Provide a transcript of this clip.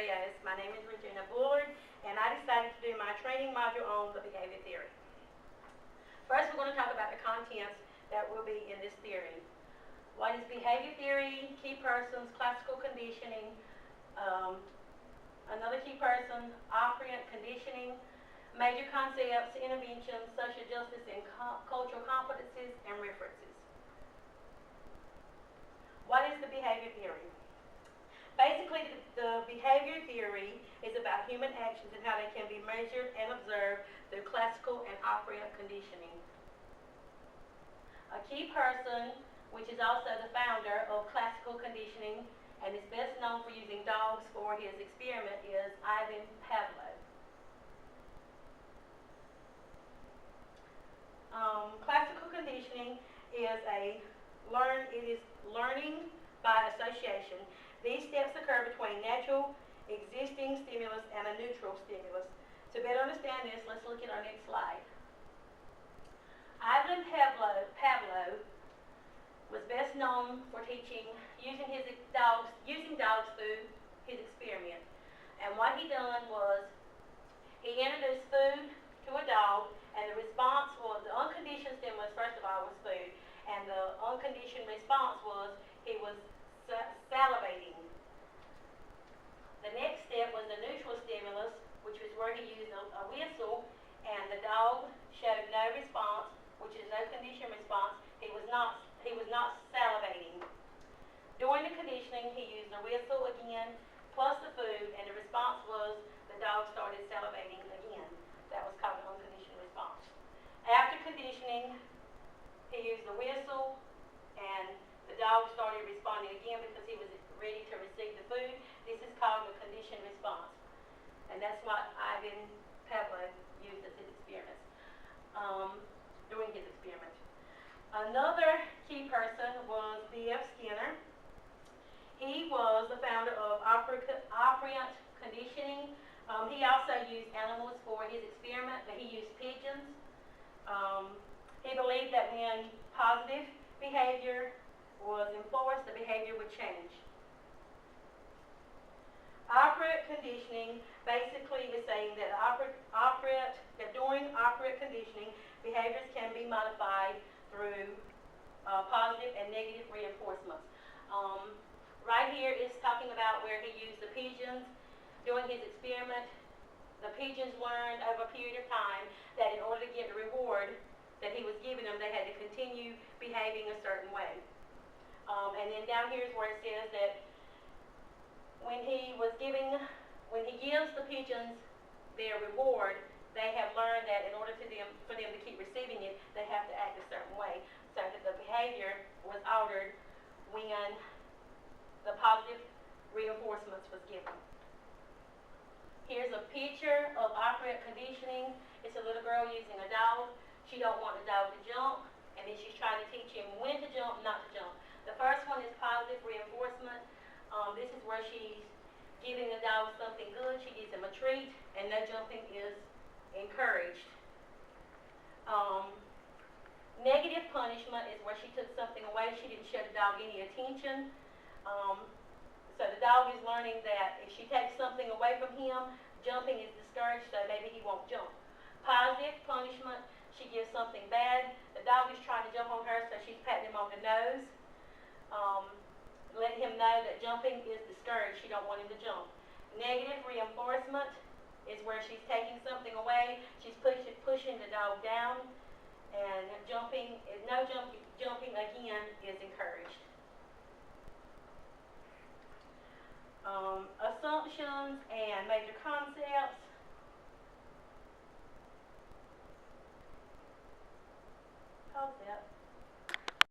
JS. My name is Regina Bullard, and I decided to do my training module on the behavior theory. First, we're going to talk about the contents that will be in this theory. What is behavior theory, key persons, classical conditioning, another key person, operant conditioning, major concepts, interventions, social justice, and cultural competencies, and references. What is the behavior theory? Basically, the behavior theory is about human actions and how they can be measured and observed through classical and operant conditioning. A key person, which is also the founder of classical conditioning and is best known for using dogs for his experiment, is Ivan Pavlov. Classical conditioning is learning by association. These steps occur between natural existing stimulus and a neutral stimulus. To better understand this, let's look at our next slide. Ivan Pavlov was best known for teaching using dogs through his experiment. And what he done was he introduced food to a dog, and the response was, the unconditioned stimulus first of all was food, and the unconditioned response was he was salivating. The next step was the neutral stimulus, which was where he used a whistle, and the dog showed no response, which is no conditioned response. He was not salivating. During the conditioning, he used the whistle again, plus the food, and the response was the dog started salivating again. That was called an unconditioned response. After conditioning, he used the whistle, and the dog started responding again because he was ready to receive the food. This is called a conditioned response. And that's what Ivan Pavlov used as his experiments, during his experiment. Another key person was B.F. Skinner. He was the founder of operant conditioning. He also used animals for his experiment, but he used pigeons. He believed that when positive behavior was enforced, the behavior would change. Operant conditioning basically is saying that during operant conditioning, behaviors can be modified through positive and negative reinforcements. Right here is talking about where he used the pigeons during his experiment. The pigeons learned over a period of time that in order to get the reward that he was giving them, they had to continue behaving a certain way. And then down here is where it says that when he gives the pigeons their reward, they have learned that in order for them to keep receiving it, they have to act a certain way, so that the behavior was altered when the positive reinforcements was given. Here's a picture of operant conditioning. It's a little girl using a dog. She don't want the dog to jump, and then she's trying to teach him when to jump, not to jump. The first one is positive reinforcement. This is where she's giving the dog something good. She gives him a treat, and no jumping is encouraged. Negative punishment is where she took something away. She didn't show the dog any attention. So the dog is learning that if she takes something away from him, jumping is discouraged, so maybe he won't jump. Positive punishment, she gives something bad. The dog is trying to jump on her, so she's patting him on the nose, letting him know that jumping is discouraged. She don't want him to jump. Negative reinforcement is where she's taking something away. She's pushing the dog down, and jumping again is encouraged. Assumptions and major concepts. Pause that.